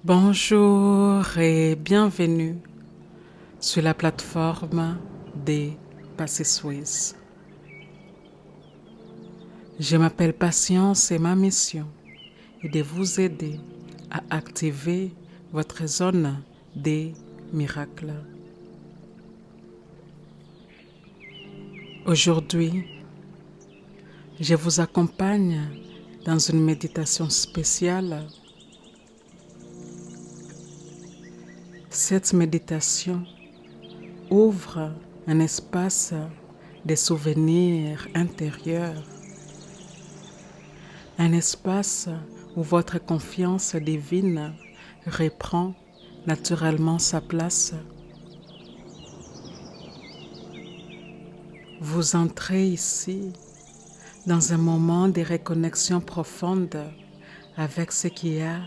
Bonjour et bienvenue sur la plateforme des Passé Suisse. Je m'appelle Patience et ma mission est de vous aider à activer votre zone des miracles. Aujourd'hui, je vous accompagne dans une méditation spéciale. Cette méditation ouvre un espace de souvenirs intérieurs, un espace où votre confiance divine reprend naturellement sa place. Vous entrez ici dans un moment de reconnexion profonde avec ce qui a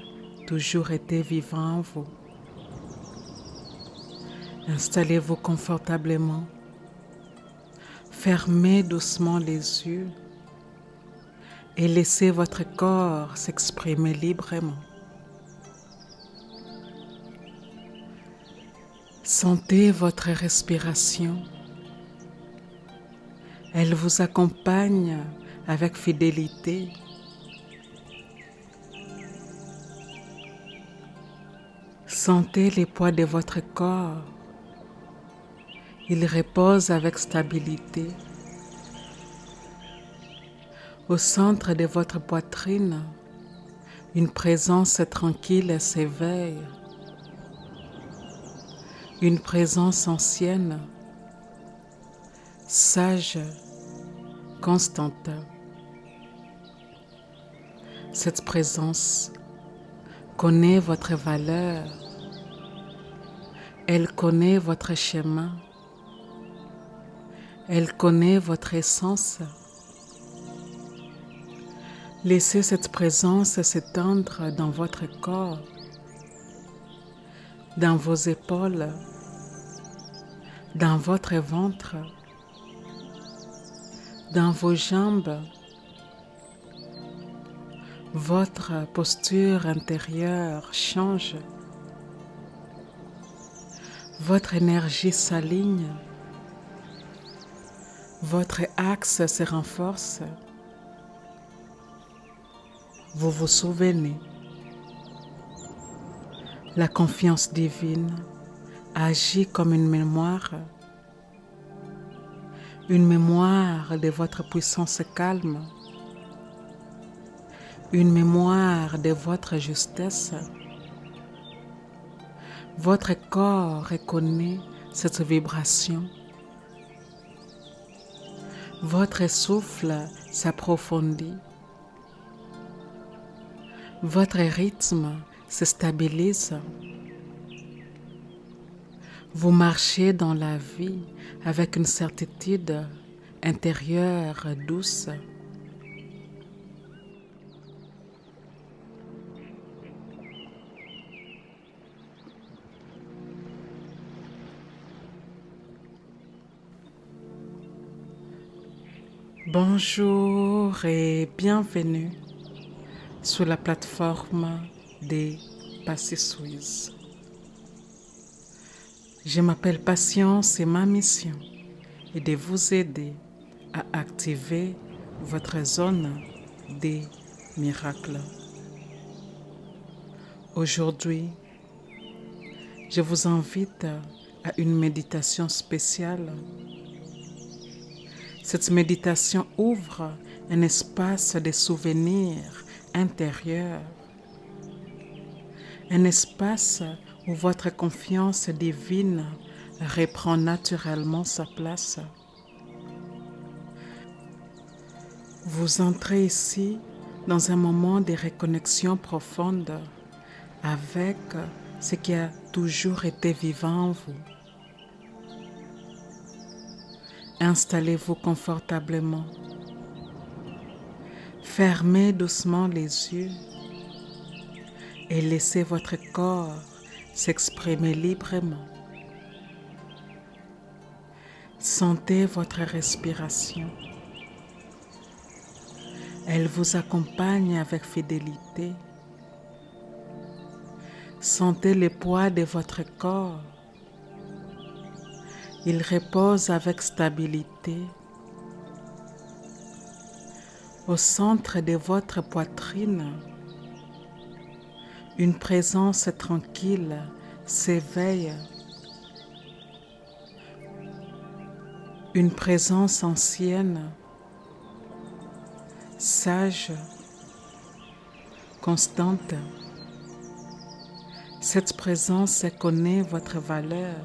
toujours été vivant en vous. Installez-vous confortablement, fermez doucement les yeux et laissez votre corps s'exprimer librement. Sentez votre respiration. Elle vous accompagne avec fidélité. Sentez le poids de votre corps. Il repose avec stabilité. Au centre de votre poitrine, une présence tranquille s'éveille. Une présence ancienne, sage, constante. Cette présence connaît votre valeur. Elle connaît votre chemin. Elle connaît votre essence. Laissez cette présence s'étendre dans votre corps, dans vos épaules, dans votre ventre, dans vos jambes. Votre posture intérieure change. Votre énergie s'aligne. Votre axe se renforce. Vous vous souvenez. La confiance divine agit comme une mémoire de votre puissance calme, une mémoire de votre justesse. Votre corps reconnaît cette vibration. Votre souffle s'approfondit. Votre rythme se stabilise. Vous marchez dans la vie avec une certitude intérieure douce. Bonjour et bienvenue sur la plateforme des Passé Suisse. Je m'appelle Patience et ma mission est de vous aider à activer votre zone des miracles. Aujourd'hui, je vous invite à une méditation spéciale. Cette méditation ouvre un espace de souvenirs intérieurs, un espace où votre confiance divine reprend naturellement sa place. Vous entrez ici dans un moment de reconnexion profonde avec ce qui a toujours été vivant en vous. Installez-vous confortablement. Fermez doucement les yeux et laissez votre corps s'exprimer librement. Sentez votre respiration. Elle vous accompagne avec fidélité. Sentez le poids de votre corps. Il repose avec stabilité. Au centre de votre poitrine, une présence tranquille s'éveille. Une présence ancienne, sage, constante. Cette présence connaît votre valeur.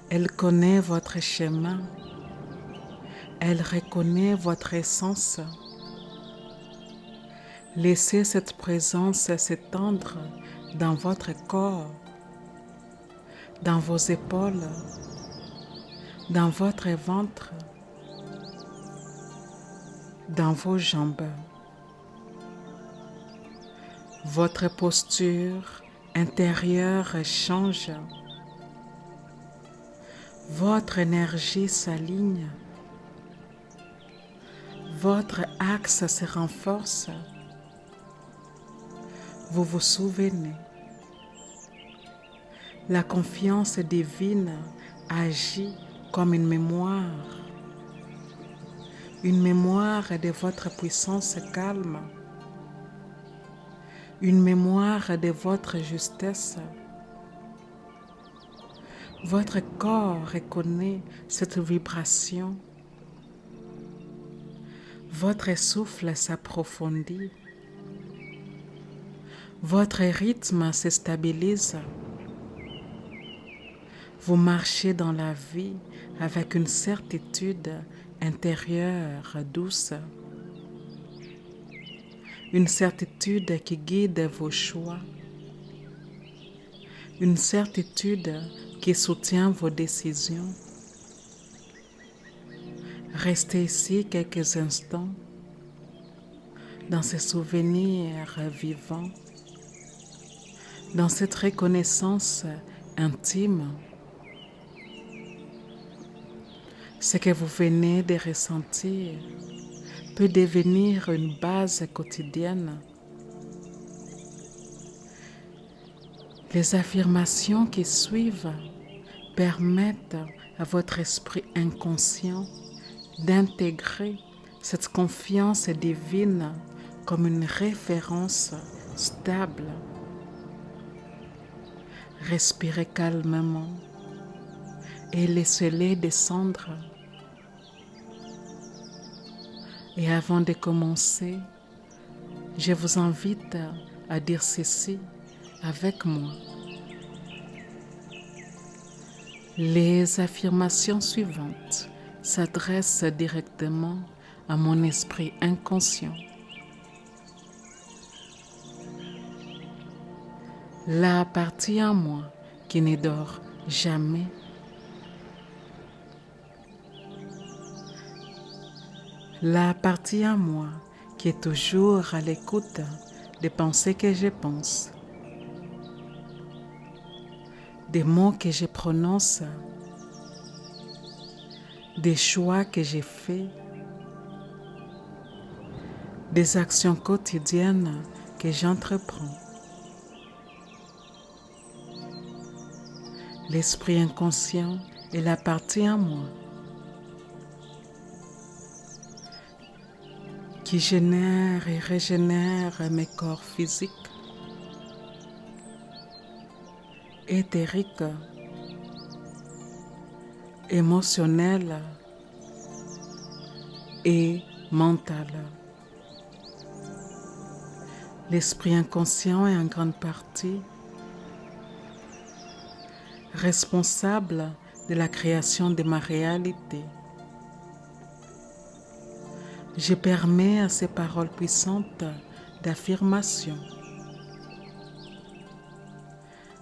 Elle connaît votre chemin. Elle reconnaît votre essence. Laissez cette présence s'étendre dans votre corps, dans vos épaules, dans votre ventre, dans vos jambes. Votre posture intérieure change. Votre énergie s'aligne. Votre axe se renforce. Vous vous souvenez. La confiance divine agit comme une mémoire de votre puissance calme, une mémoire de votre justesse. Votre corps reconnaît cette vibration. Votre souffle s'approfondit. Votre rythme se stabilise. Vous marchez dans la vie avec une certitude intérieure douce. Une certitude qui guide vos choix. Une certitude qui soutient vos décisions. Restez ici quelques instants dans ces souvenirs vivants, dans cette reconnaissance intime. Ce que vous venez de ressentir peut devenir une base quotidienne. Les affirmations qui suivent permettent à votre esprit inconscient d'intégrer cette confiance divine comme une référence stable. Respirez calmement et laissez-les descendre. Et avant de commencer, je vous invite à dire ceci avec moi. Les affirmations suivantes s'adressent directement à mon esprit inconscient. La partie en moi qui ne dort jamais. La partie en moi qui est toujours à l'écoute des pensées que je pense, des mots que je prononce, des choix que j'ai faits, des actions quotidiennes que j'entreprends. L'esprit inconscient est la partie en moi qui génère et régénère mes corps physiques, éthériques, émotionnels et mental. L'esprit inconscient est en grande partie responsable de la création de ma réalité. Je permets à ces paroles puissantes d'affirmation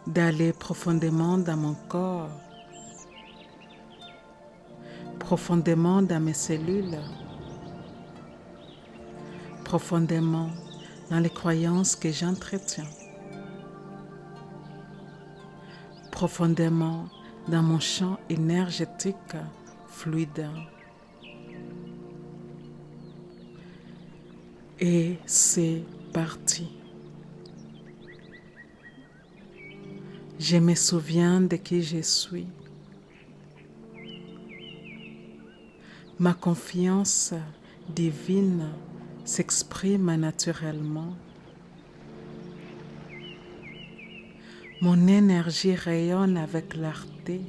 d'aller profondément dans mon corps, profondément dans mes cellules, profondément dans les croyances que j'entretiens, profondément dans mon champ énergétique fluide. Et c'est parti. Je me souviens de qui je suis. Ma confiance divine s'exprime naturellement. Mon énergie rayonne avec clarté.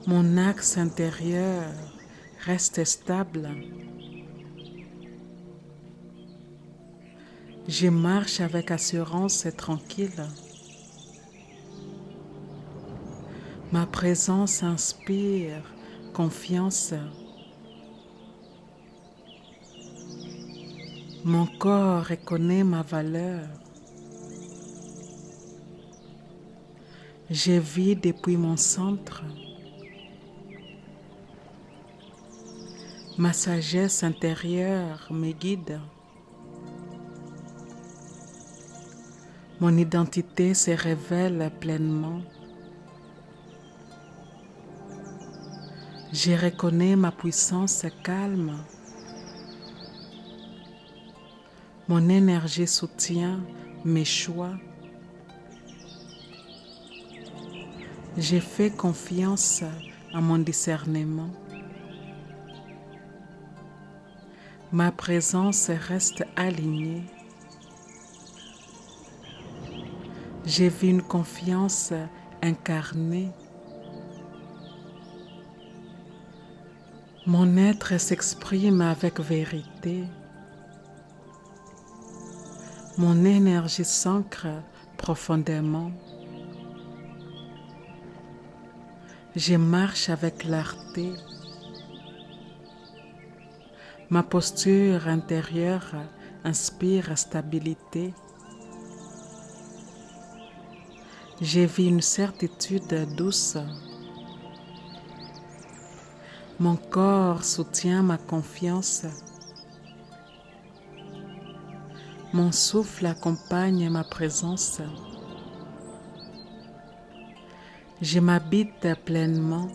Mon axe intérieur reste stable. Je marche avec assurance et tranquille. Ma présence inspire confiance. Mon corps reconnaît ma valeur. Je vis depuis mon centre. Ma sagesse intérieure me guide. Mon identité se révèle pleinement. Je reconnais ma puissance calme. Mon énergie soutient mes choix. Je fais confiance à mon discernement. Ma présence reste alignée. Je vis une confiance incarnée. Mon être s'exprime avec vérité. Mon énergie s'ancre profondément. Je marche avec clarté. Ma posture intérieure inspire stabilité. Je vis une certitude douce. Mon corps soutient ma confiance. Mon souffle accompagne ma présence. Je m'habite pleinement.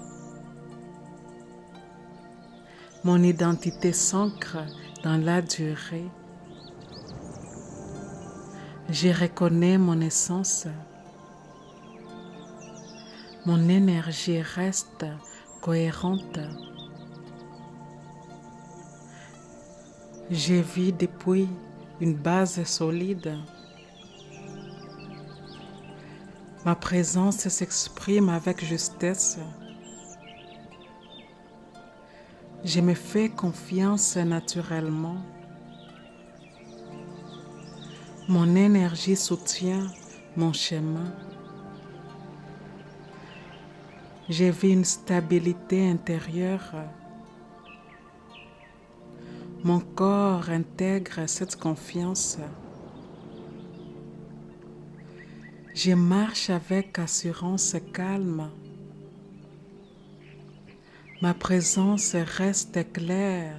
Mon identité s'ancre dans la durée. Je reconnais mon essence. Mon énergie reste cohérente. Je vis depuis une base solide. Ma présence s'exprime avec justesse. Je me fais confiance naturellement. Mon énergie soutient mon chemin. Je vis une stabilité intérieure. Mon corps intègre cette confiance. Je marche avec assurance calme. Ma présence reste claire.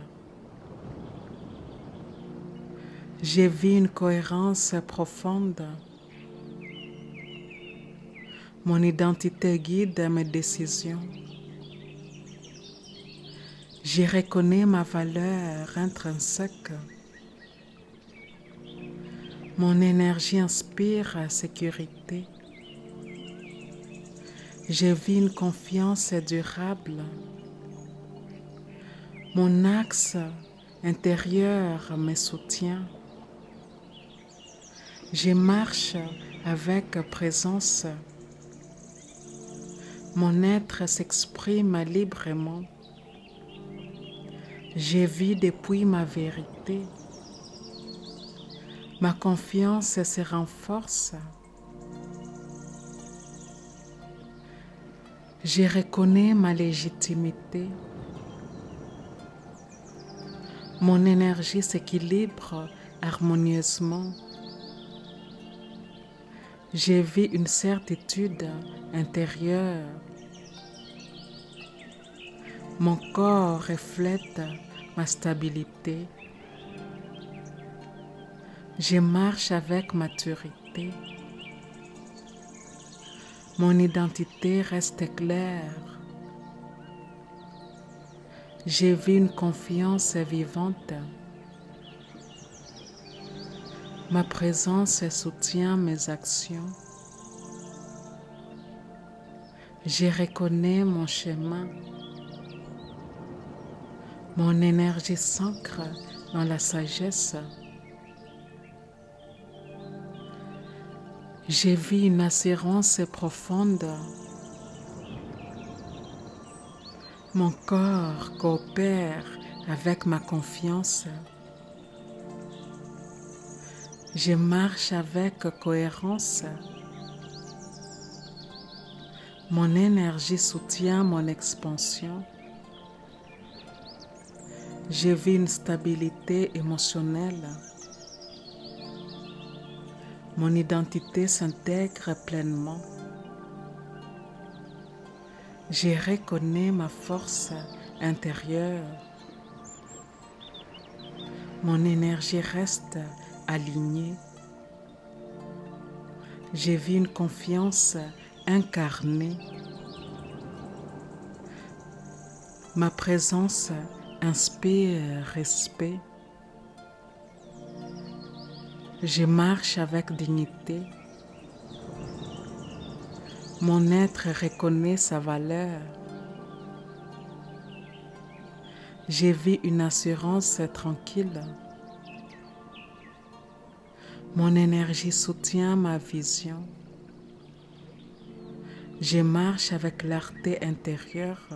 Je vis une cohérence profonde. Mon identité guide mes décisions. Je reconnais ma valeur intrinsèque. Mon énergie inspire sécurité. Je vis une confiance durable. Mon axe intérieur me soutient. Je marche avec présence. Mon être s'exprime librement. Je vis depuis ma vérité. Ma confiance se renforce. Je reconnais ma légitimité. Mon énergie s'équilibre harmonieusement. Je vis une certitude intérieure. Mon corps reflète ma stabilité. Je marche avec maturité. Mon identité reste claire. Je vis une confiance vivante. Ma présence soutient mes actions. Je reconnais mon chemin. Mon énergie s'ancre dans la sagesse. Je vis une assurance profonde. Mon corps coopère avec ma confiance. Je marche avec cohérence. Mon énergie soutient mon expansion. Je vis une stabilité émotionnelle. Mon identité s'intègre pleinement. Je reconnais ma force intérieure. Mon énergie reste alignée. Je vis une confiance incarnée. Ma présence inspire respect. Je marche avec dignité. Mon être reconnaît sa valeur. Je vis une assurance tranquille. Mon énergie soutient ma vision. Je marche avec clarté intérieure.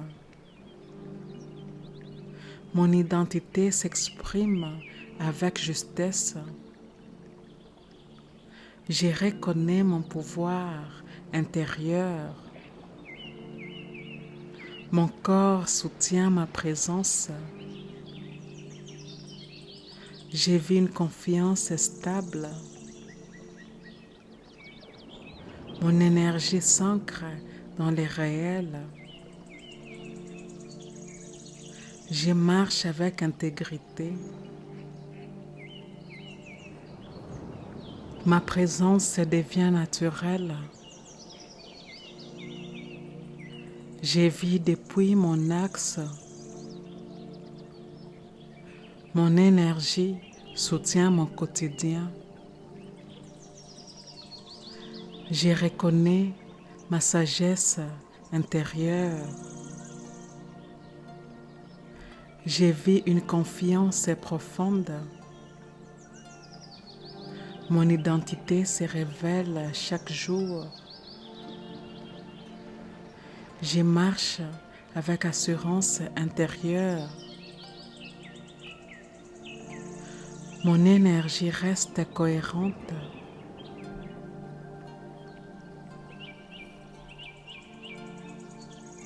Mon identité s'exprime avec justesse. Je reconnais mon pouvoir intérieur. Mon corps soutient ma présence. Je vis une confiance stable. Mon énergie s'ancre dans les réels. Je marche avec intégrité. Ma présence devient naturelle. Je vis depuis mon axe. Mon énergie soutient mon quotidien. Je reconnais ma sagesse intérieure. Je vis une confiance profonde. Mon identité se révèle chaque jour. Je marche avec assurance intérieure. Mon énergie reste cohérente.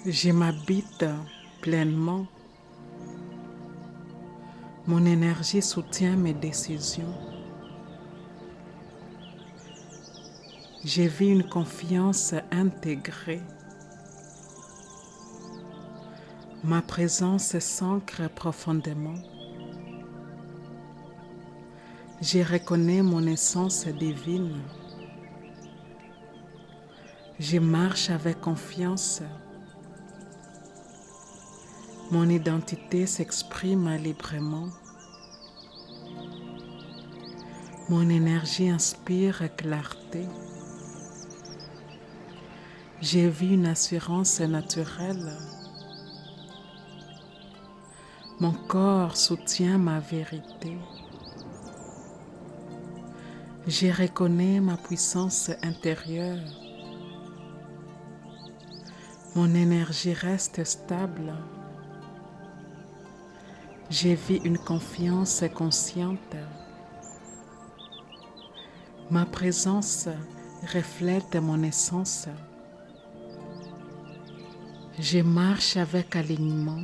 Je m'habite pleinement. Mon énergie soutient mes décisions. Je vis une confiance intégrée. Ma présence s'ancre profondément. Je reconnais mon essence divine. Je marche avec confiance. Mon identité s'exprime librement. Mon énergie inspire clarté. Je vis une assurance naturelle. Mon corps soutient ma vérité. Je reconnais ma puissance intérieure. Mon énergie reste stable. Je vis une confiance consciente. Ma présence reflète mon essence. Je marche avec alignement.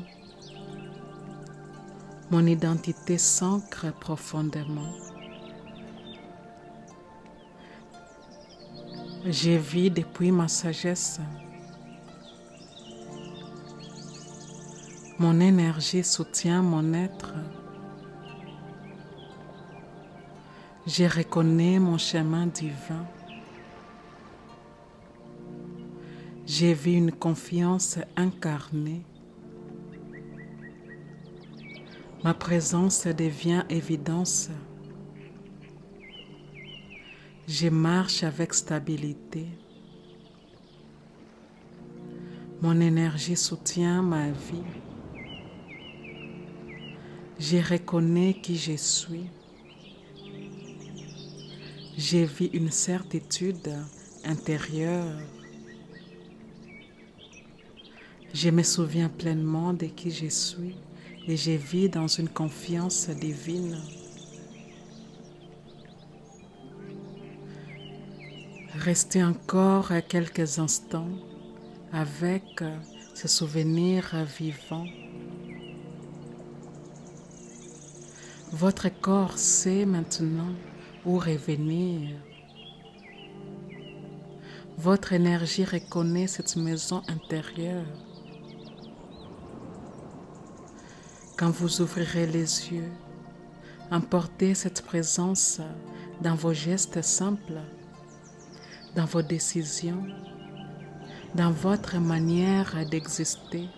Mon identité s'ancre profondément. Je vis depuis ma sagesse. Mon énergie soutient mon être. Je reconnais mon chemin divin. Je vis une confiance incarnée. Ma présence devient évidence. Je marche avec stabilité. Mon énergie soutient ma vie. Je reconnais qui je suis. Je vis une certitude intérieure. Je me souviens pleinement de qui je suis et je vis dans une confiance divine. Restez encore quelques instants avec ce souvenir vivant. Votre corps sait maintenant où revenir. Votre énergie reconnaît cette maison intérieure. Quand vous ouvrirez les yeux, emportez cette présence dans vos gestes simples, dans vos décisions, dans votre manière d'exister.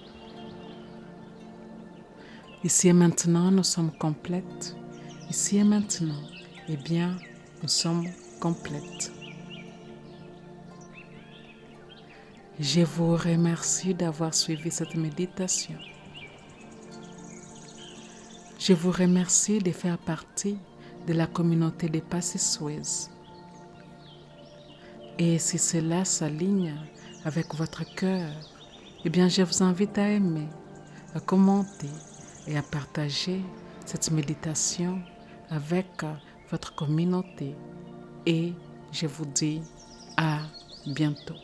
Ici et maintenant, nous sommes complètes. Ici et maintenant, eh bien, nous sommes complètes. Je vous remercie d'avoir suivi cette méditation. Je vous remercie de faire partie de la communauté des Passy-Suez. Et si cela s'aligne avec votre cœur, eh bien, je vous invite à aimer, à commenter et à partager cette méditation avec votre communauté. Et je vous dis à bientôt.